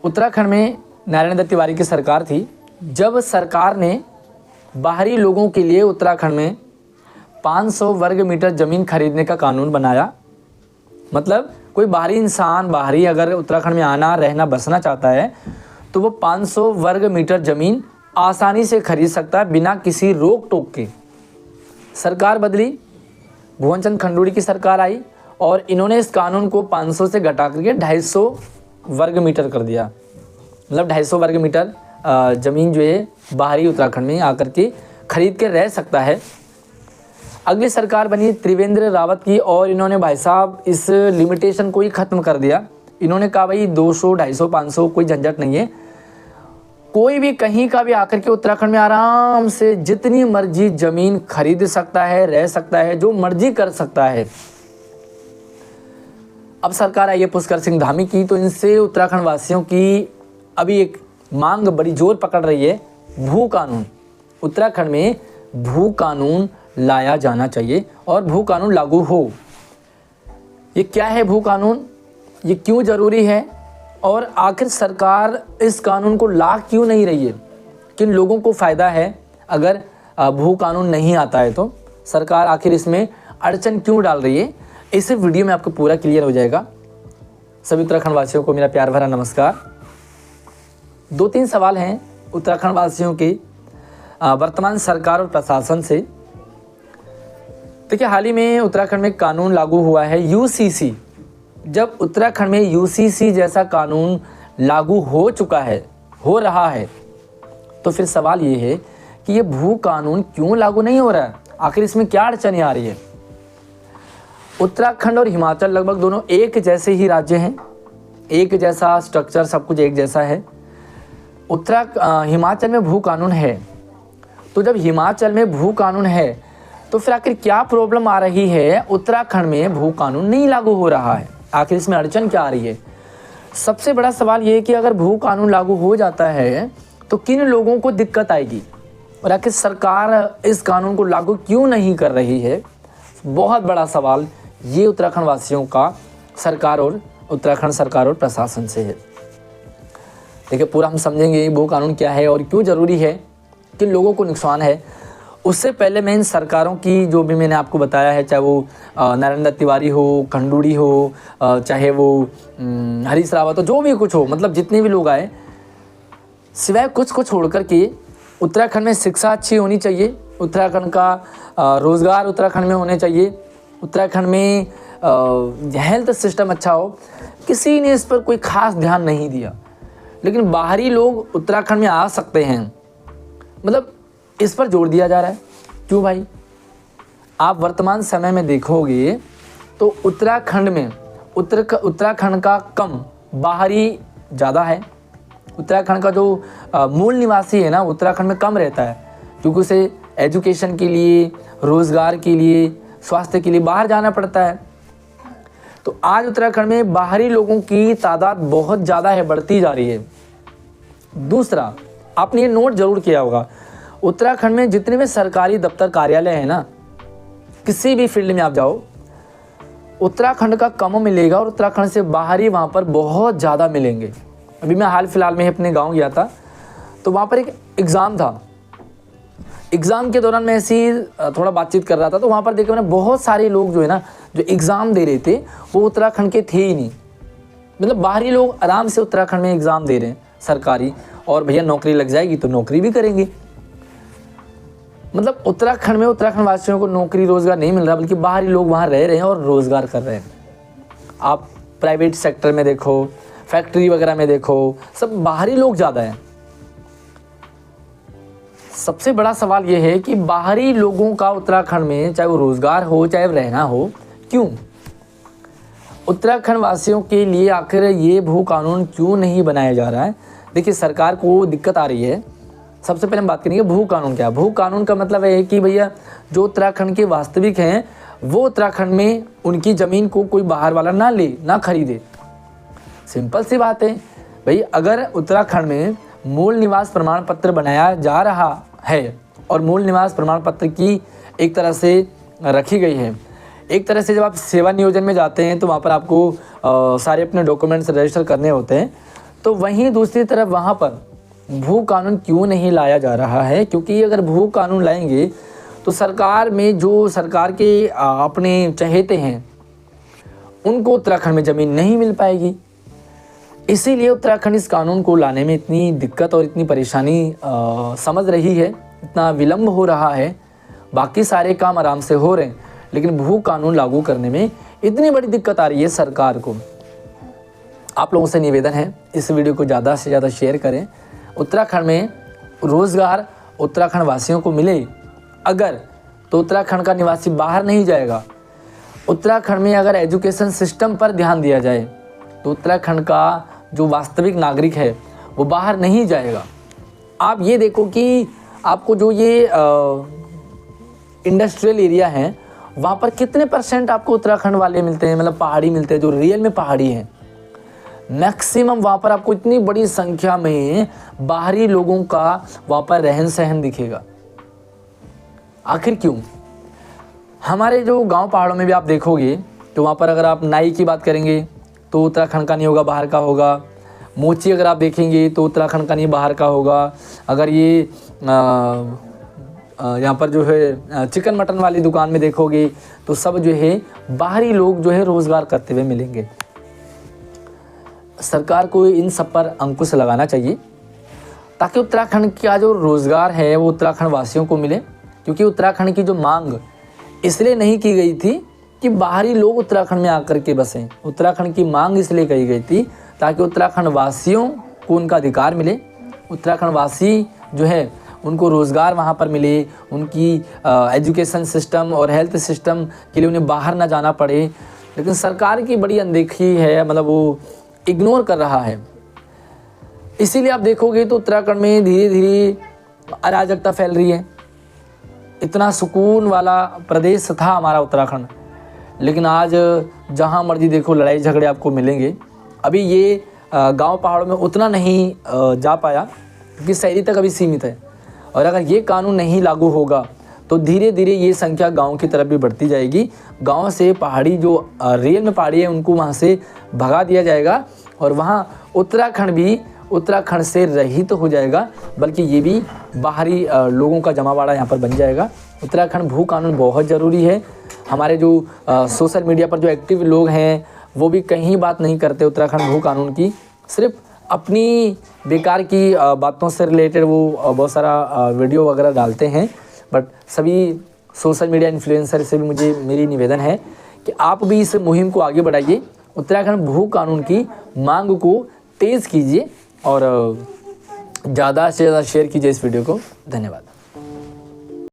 उत्तराखंड में नारायण दत्त तिवारी की सरकार थी। जब सरकार ने बाहरी लोगों के लिए उत्तराखंड में 500 वर्ग मीटर ज़मीन खरीदने का कानून बनाया, मतलब कोई बाहरी इंसान बाहरी अगर उत्तराखंड में आना रहना बसना चाहता है तो वो 500 वर्ग मीटर ज़मीन आसानी से खरीद सकता है बिना किसी रोक टोक के। सरकार बदली, भुवन चंद खंडूड़ी की सरकार आई और इन्होंने इस कानून को 500 से घटा करके 250 वर्ग मीटर कर दिया। मतलब 250 वर्ग मीटर ज़मीन जो है बाहरी उत्तराखंड में आकर के खरीद के रह सकता है। अगली सरकार बनी त्रिवेंद्र रावत की और इन्होंने भाई साहब इस लिमिटेशन को ही ख़त्म कर दिया। इन्होंने कहा भाई 200, 250, 500 कोई झंझट नहीं है, कोई भी कहीं का भी आकर के उत्तराखंड में आराम से जितनी मर्जी ज़मीन खरीद सकता है, रह सकता है, जो मर्जी कर सकता है। अब सरकार आई है पुष्कर सिंह धामी की, तो इनसे उत्तराखंड वासियों की अभी एक मांग बड़ी जोर पकड़ रही है, भू कानून। उत्तराखंड में भू कानून लाया जाना चाहिए और भू कानून लागू हो। ये क्या है भू कानून, ये क्यों ज़रूरी है और आखिर सरकार इस कानून को ला क्यों नहीं रही है, किन लोगों को फ़ायदा है अगर भू कानून नहीं आता है, तो सरकार आखिर इसमें अड़चन क्यों डाल रही है, इस वीडियो में आपको पूरा क्लियर हो जाएगा। सभी उत्तराखंड वासियों को मेरा प्यार भरा नमस्कार। 2-3 सवाल हैं उत्तराखंड वासियों के वर्तमान सरकार और प्रशासन से। देखिए, हाल ही में उत्तराखंड में कानून लागू हुआ है यूसीसी। जब उत्तराखंड में यूसीसी जैसा कानून लागू हो चुका है, हो रहा है, तो फिर सवाल ये है कि ये भू कानून क्यों लागू नहीं हो रहा है, आखिर इसमें क्या अड़चनें आ रही है। उत्तराखंड और हिमाचल लगभग दोनों एक जैसे ही राज्य हैं, एक जैसा स्ट्रक्चर, सब कुछ एक जैसा है। हिमाचल में भू कानून है, तो जब हिमाचल में भू कानून है तो फिर आखिर क्या प्रॉब्लम आ रही है, उत्तराखंड में भू कानून नहीं लागू हो रहा है, आखिर इसमें अड़चन क्या आ रही है। सबसे बड़ा सवाल ये है कि अगर भू कानून लागू हो जाता है तो किन लोगों को दिक्कत आएगी और आखिर सरकार इस कानून को लागू क्यों नहीं कर रही है। बहुत बड़ा सवाल ये उत्तराखंड वासियों का सरकार और उत्तराखंड सरकार और प्रशासन से है। देखिए, पूरा हम समझेंगे भू कानून क्या है और क्यों ज़रूरी है, किन लोगों को नुकसान है। उससे पहले मैं इन सरकारों की जो भी मैंने आपको बताया है, चाहे वो नारायण दत्त तिवारी हो, खंडूड़ी हो, चाहे वो हरीश रावत हो, जो भी कुछ हो, मतलब जितने भी लोग आए, सिवाय कुछ को छोड़ कर के उत्तराखंड में शिक्षा अच्छी होनी चाहिए, उत्तराखंड का रोज़गार उत्तराखंड में होने चाहिए, उत्तराखंड में हेल्थ सिस्टम अच्छा हो। किसी ने इस पर कोई ख़ास ध्यान नहीं दिया, लेकिन बाहरी लोग उत्तराखंड में आ सकते हैं, मतलब इस पर जोर दिया जा रहा है। क्यों भाई? आप वर्तमान समय में देखोगे तो उत्तराखंड में उत्तराखंड का कम, बाहरी ज़्यादा है। उत्तराखंड का जो मूल निवासी है ना, उत्तराखंड में कम रहता है, क्योंकि उसे एजुकेशन के लिए, रोज़गार के लिए, स्वास्थ्य के लिए बाहर जाना पड़ता है। तो आज उत्तराखंड में बाहरी लोगों की तादाद बहुत ज़्यादा है, बढ़ती जा रही है। दूसरा, आपने ये नोट जरूर किया होगा, उत्तराखंड में जितने भी सरकारी दफ्तर कार्यालय हैं ना, किसी भी फील्ड में आप जाओ, उत्तराखंड का कम मिलेगा और उत्तराखंड से बाहरी वहाँ पर बहुत ज़्यादा मिलेंगे। अभी मैं हाल फिलहाल में अपने गांव गया था, तो वहाँ पर एक एग्ज़ाम था। एग्ज़ाम के दौरान मैं ऐसे ही थोड़ा बातचीत कर रहा था, तो वहाँ पर देखा मैंने बहुत सारे लोग जो है ना, जो एग्ज़ाम दे रहे थे वो उत्तराखंड के थे ही नहीं। मतलब बाहरी लोग आराम से उत्तराखंड में एग्ज़ाम दे रहे हैं सरकारी, और भैया नौकरी लग जाएगी तो नौकरी भी करेंगे। मतलब उत्तराखंड में उत्तराखंड वासियों को नौकरी रोज़गार नहीं मिल रहा, बल्कि बाहरी लोग वहाँ रह रहे हैं और रोज़गार कर रहे हैं। आप प्राइवेट सेक्टर में देखो, फैक्ट्री वगैरह में देखो, सब बाहरी लोग ज़्यादा हैं। सबसे बड़ा सवाल ये है कि बाहरी लोगों का उत्तराखंड में चाहे वो रोज़गार हो, चाहे रहना हो, क्यों? उत्तराखंड वासियों के लिए आखिर ये भू कानून क्यों नहीं बनाया जा रहा है? देखिए, सरकार को दिक्कत आ रही है। सबसे पहले हम बात करेंगे भू कानून क्या है। भू कानून का मतलब है कि भैया जो उत्तराखंड के वास्तविक हैं वो उत्तराखंड में उनकी ज़मीन को कोई बाहर वाला ना ले, ना खरीदे। सिंपल सी बात है भाई, अगर उत्तराखंड में मूल निवास प्रमाण पत्र बनाया जा रहा है और मूल निवास प्रमाण पत्र की एक तरह से रखी गई है, एक तरह से जब आप सेवा नियोजन में जाते हैं तो वहाँ पर आपको सारे अपने डॉक्यूमेंट्स रजिस्टर करने होते हैं, तो वहीं दूसरी तरफ वहाँ पर भू कानून क्यों नहीं लाया जा रहा है? क्योंकि अगर भू कानून लाएंगे तो सरकार में जो सरकार के अपने चहेते हैं उनको उत्तराखंड में ज़मीन नहीं मिल पाएगी। इसीलिए उत्तराखंड इस कानून को लाने में इतनी दिक्कत और इतनी परेशानी समझ रही है, इतना विलम्ब हो रहा है। बाकी सारे काम आराम से हो रहे हैं, लेकिन भू कानून लागू करने में इतनी बड़ी दिक्कत आ रही है सरकार को। आप लोगों से निवेदन है, इस वीडियो को ज़्यादा से ज़्यादा शेयर करें। उत्तराखंड में रोज़गार उत्तराखंड वासियों को मिले अगर, तो उत्तराखंड का निवासी बाहर नहीं जाएगा। उत्तराखंड में अगर एजुकेशन सिस्टम पर ध्यान दिया जाए तो उत्तराखंड का जो वास्तविक नागरिक है वो बाहर नहीं जाएगा। आप ये देखो कि आपको जो ये इंडस्ट्रियल एरिया है वहाँ पर कितने % आपको उत्तराखंड वाले मिलते हैं, मतलब पहाड़ी मिलते हैं, जो रियल में पहाड़ी हैं। मैक्सिमम वहाँ पर आपको इतनी बड़ी संख्या में बाहरी लोगों का वहाँ पर रहन सहन दिखेगा। आखिर क्यों? हमारे जो गांव पहाड़ों में भी आप देखोगे तो वहाँ पर अगर आप नाई की बात करेंगे तो उत्तराखंड का नहीं होगा, बाहर का होगा। मोची अगर आप देखेंगे तो उत्तराखंड का नहीं, बाहर का होगा। अगर ये यहाँ पर जो है चिकन मटन वाली दुकान में देखोगे तो सब जो है बाहरी लोग जो है रोज़गार करते हुए मिलेंगे। सरकार को इन सब पर अंकुश लगाना चाहिए ताकि उत्तराखंड का जो रोज़गार है वो उत्तराखंड वासियों को मिले। क्योंकि उत्तराखंड की जो मांग इसलिए नहीं की गई थी कि बाहरी लोग उत्तराखंड में आकर के बसें। उत्तराखंड की मांग इसलिए कही गई थी ताकि उत्तराखंड वासियों को उनका अधिकार मिले, उत्तराखंड वासी जो है उनको रोज़गार वहाँ पर मिले, उनकी एजुकेशन सिस्टम और हेल्थ सिस्टम के लिए उन्हें बाहर ना जाना पड़े। लेकिन सरकार की बड़ी अनदेखी है, मतलब वो इग्नोर कर रहा है। इसीलिए आप देखोगे तो उत्तराखंड में धीरे धीरे अराजकता फैल रही है। इतना सुकून वाला प्रदेश था हमारा उत्तराखंड, लेकिन आज जहाँ मर्जी देखो लड़ाई झगड़े आपको मिलेंगे। अभी ये गांव पहाड़ों में उतना नहीं जा पाया क्योंकि शहरी तक अभी सीमित है। और अगर ये कानून नहीं लागू होगा तो धीरे धीरे ये संख्या गांव की तरफ भी बढ़ती जाएगी। गांव से पहाड़ी जो रियल में पहाड़ी है उनको वहाँ से भगा दिया जाएगा और वहाँ उत्तराखंड भी उत्तराखंड से रहित हो जाएगा, बल्कि ये भी बाहरी लोगों का जमावाड़ा यहाँ पर बन जाएगा। उत्तराखंड भू कानून बहुत ज़रूरी है। हमारे जो सोशल मीडिया पर जो एक्टिव लोग हैं वो भी कहीं बात नहीं करते उत्तराखंड भू कानून की, सिर्फ अपनी बेकार की बातों से रिलेटेड वो बहुत सारा वीडियो वगैरह डालते हैं। बट सभी सोशल मीडिया इन्फ्लुएंसर से भी मेरी निवेदन है कि आप भी इस मुहिम को आगे बढ़ाइए, उत्तराखंड भू कानून की मांग को तेज़ कीजिए और ज़्यादा से ज़्यादा शेयर कीजिए इस वीडियो को। धन्यवाद।